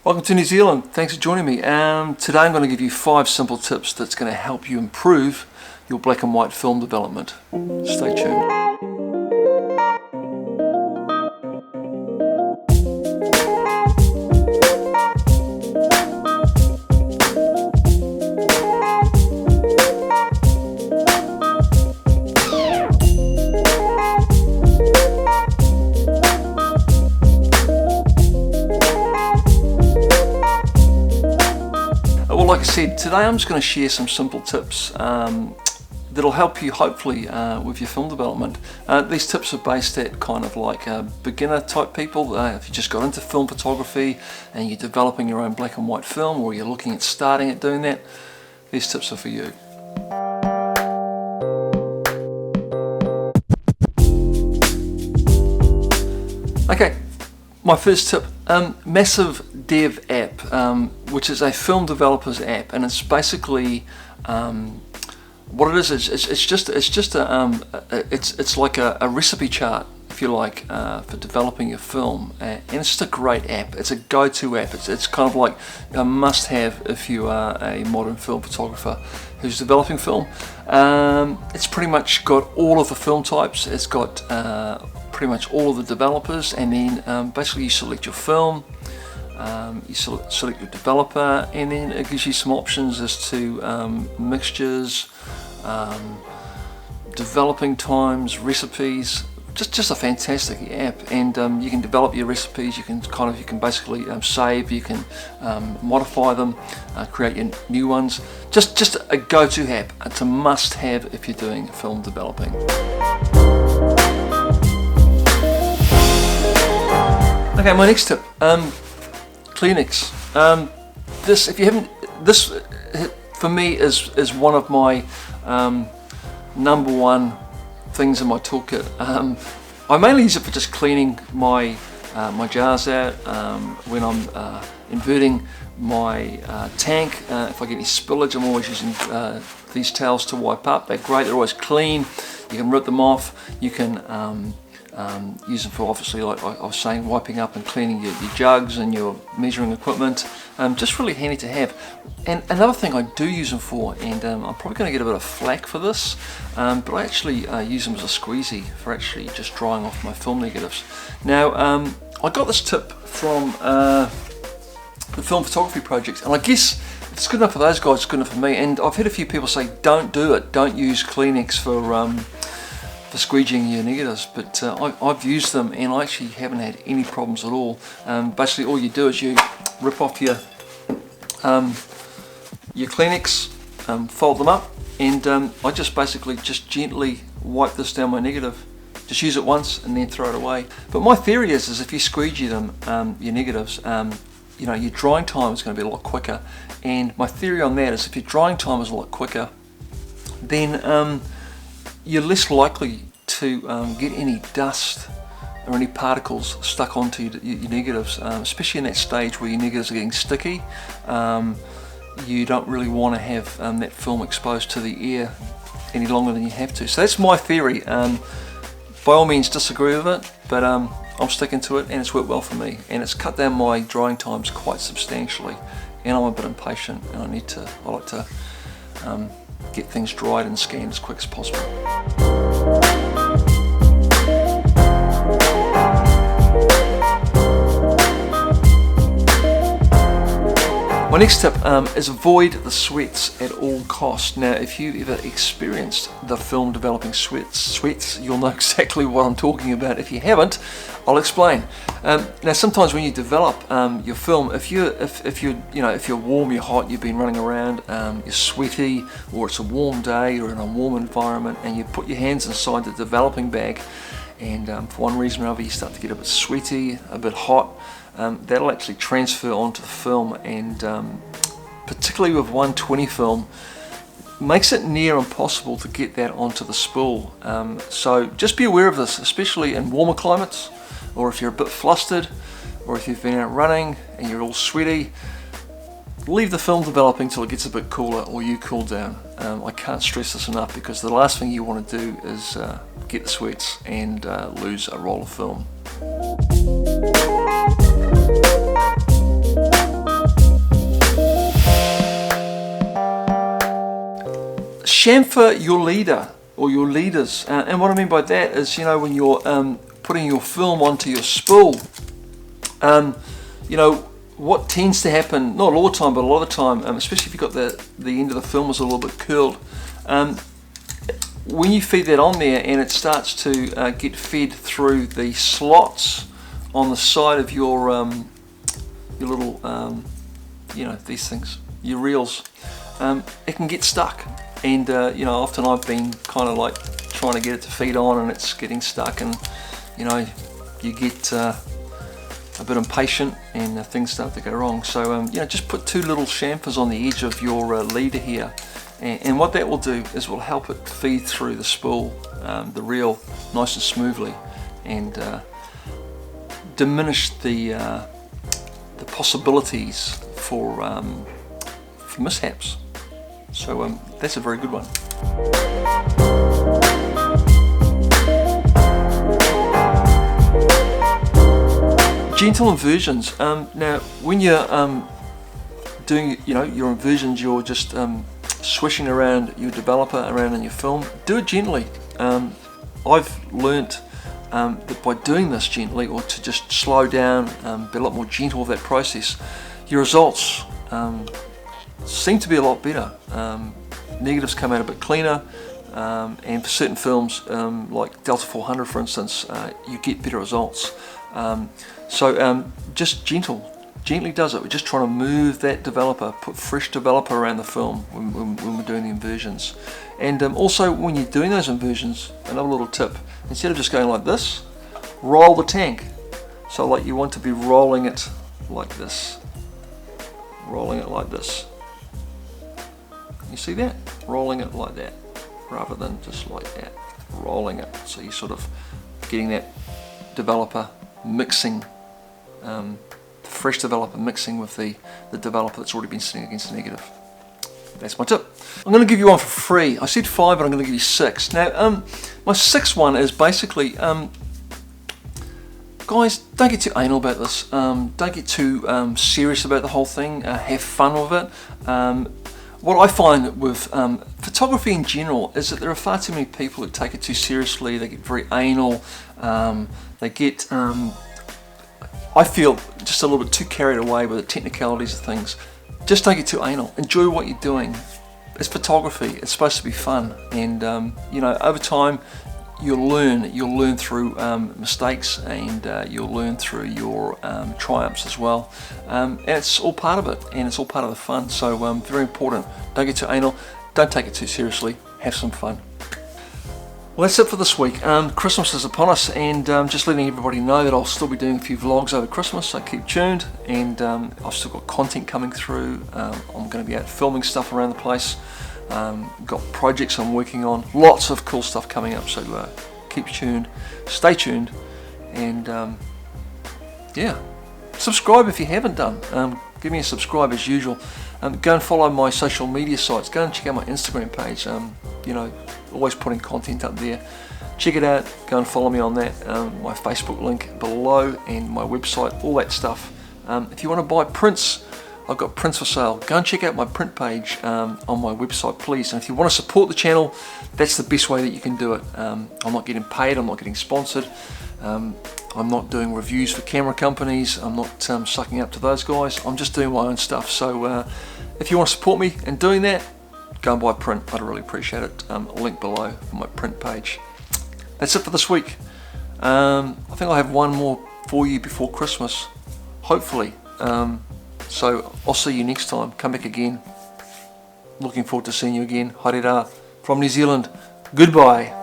Welcome to New Zealand. Thanks for joining me. Today I'm going to give you 5 simple tips that's going to help you improve your black and white film development. Stay tuned. Well, like I said, today I'm just going to share some simple tips that'll help you hopefully with your film development. These tips are based at kind of like beginner type people. If you just got into film photography and you're developing your own black and white film, or you're looking at starting at doing that, these tips are for you. Okay, my first tip, Massive Dev app, which is a film developer's app, and it's basically what it is. It's like a recipe chart, if you like, for developing your film, and it's just a great app. It's a go-to app. It's kind of like a must-have if you are a modern film photographer who's developing film. It's pretty much got all of the film types. It's got pretty much all of the developers, and then basically you select your film, you select your developer, and then it gives you some options as to mixtures, developing times, recipes. Just a fantastic app, and you can develop your recipes. You can basically save. You can modify them, create your new ones. Just a go-to app. It's a must-have if you're doing film developing. Okay, my next tip, Kleenex. This for me is one of my number one things in my toolkit. I mainly use it for just cleaning my jars out when I'm inverting my tank. If I get any spillage, I'm always using these towels to wipe up. They're great. They're always clean. You can rip them off. You can use them for, obviously, like I was saying, wiping up and cleaning your jugs and your measuring equipment. Just really handy to have. And another thing I do use them for, and I'm probably going to get a bit of flack for this, but I actually use them as a squeezy for actually just drying off my film negatives. Now, I got this tip from the Film Photography Project, and I guess if it's good enough for those guys, it's good enough for me. And I've had a few people say, don't do it, don't use Kleenex for squeegeeing your negatives, but I've used them and I actually haven't had any problems at all. Basically, all you do is you rip off your Kleenex, fold them up, and I just basically gently wipe this down my negative. Just use it once and then throw it away. But my theory is if you squeegee them, your negatives, your drying time is going to be a lot quicker. And my theory on that is if your drying time is a lot quicker, then you're less likely to get any dust or any particles stuck onto your negatives, especially in that stage where your negatives are getting sticky. You don't really want to have that film exposed to the air any longer than you have to. So that's my theory. By all means disagree with it, but I'm sticking to it, and it's worked well for me, and it's cut down my drying times quite substantially. And I'm a bit impatient, and I like to get things dried and scanned as quick as possible. My next tip is avoid the sweats at all costs. Now, if you've ever experienced the film developing sweats, you'll know exactly what I'm talking about. If you haven't, I'll explain. Now, sometimes when you develop your film, if you're warm, you're hot, you've been running around, you're sweaty, or it's a warm day, or in a warm environment, and you put your hands inside the developing bag, and for one reason or another, you start to get a bit sweaty, a bit hot. That'll actually transfer onto the film, and particularly with 120 film, makes it near impossible to get that onto the spool. So just be aware of this, especially in warmer climates, or if you're a bit flustered, or if you've been out running and you're all sweaty. Leave the film developing till it gets a bit cooler, or you cool down. I can't stress this enough, because the last thing you want to do is get the sweats and lose a roll of film. chamfer your leader or your leaders, and what I mean by that is, you know, when you're putting your film onto your spool, you know, what tends to happen, not all the time, but a lot of the time, especially if you've got the end of the film is a little bit curled, when you feed that on there and it starts to get fed through the slots on the side of your little, you know, these things, your reels, it can get stuck. And you know, often I've been kind of like trying to get it to feed on and it's getting stuck, and you know, you get a bit impatient and things start to go wrong. So you know, just put 2 little chamfers on the edge of your leader here, and what that will do is will help it feed through the spool, the reel, nice and smoothly, and diminish the possibilities for mishaps. So that's a very good one. Gentle inversions. Now, when you're doing, you know, your inversions, you're just swishing around your developer around in your film. Do it gently. I've learnt that by doing this gently, or to just slow down, be a lot more gentle with that process, your results seem to be a lot better. Negatives come out a bit cleaner, and for certain films, like Delta 400 for instance, you get better results. So just gently does it. We're just trying to move that developer, put fresh developer around the film when we're doing the inversions. And also when you're doing those inversions, another little tip, instead of just going like this, roll the tank. So like you want to be rolling it like this, rolling it like this. You see that? Rolling it like that, rather than just like that, rolling it. So you're sort of getting that developer mixing, fresh developer mixing with the developer that's already been sitting against the negative. That's my tip. I'm going to give you one for free. I said 5, but I'm going to give you 6. Now, my 6th one is basically, guys, don't get too anal about this. Don't get too serious about the whole thing. Have fun with it. What I find with photography in general is that there are far too many people who take it too seriously. They get very anal. They get, I feel, just a little bit too carried away with the technicalities of things. Just don't get too anal. Enjoy what you're doing. It's photography. It's supposed to be fun. And you know, over time, you'll learn through mistakes, and you'll learn through your triumphs as well, and it's all part of it, and it's all part of the fun. So very important. Don't get too anal, don't take it too seriously, have some fun. Well, that's it for this week. Christmas is upon us, and just letting everybody know that I'll still be doing a few vlogs over Christmas, so keep tuned. And I've still got content coming through. I'm going to be out filming stuff around the place. Got projects I'm working on, lots of cool stuff coming up, so keep tuned, stay tuned, and yeah, subscribe if you haven't done. Give me a subscribe as usual. Go and follow my social media sites. Go and check out my Instagram page. You know, always putting content up there. Check it out. Go and follow me on that. My Facebook link below, and my website, all that stuff. If you want to buy prints, I've got prints for sale. Go and check out my print page on my website, please. And if you want to support the channel, that's the best way that you can do it. I'm not getting paid, I'm not getting sponsored. I'm not doing reviews for camera companies. I'm not sucking up to those guys. I'm just doing my own stuff. So if you want to support me in doing that, go and buy print. I'd really appreciate it. Link below for my print page. That's it for this week. I think I'll have one more for you before Christmas, hopefully. So I'll see you next time. Come back again. Looking forward to seeing you again. Haere rā from New Zealand. Goodbye.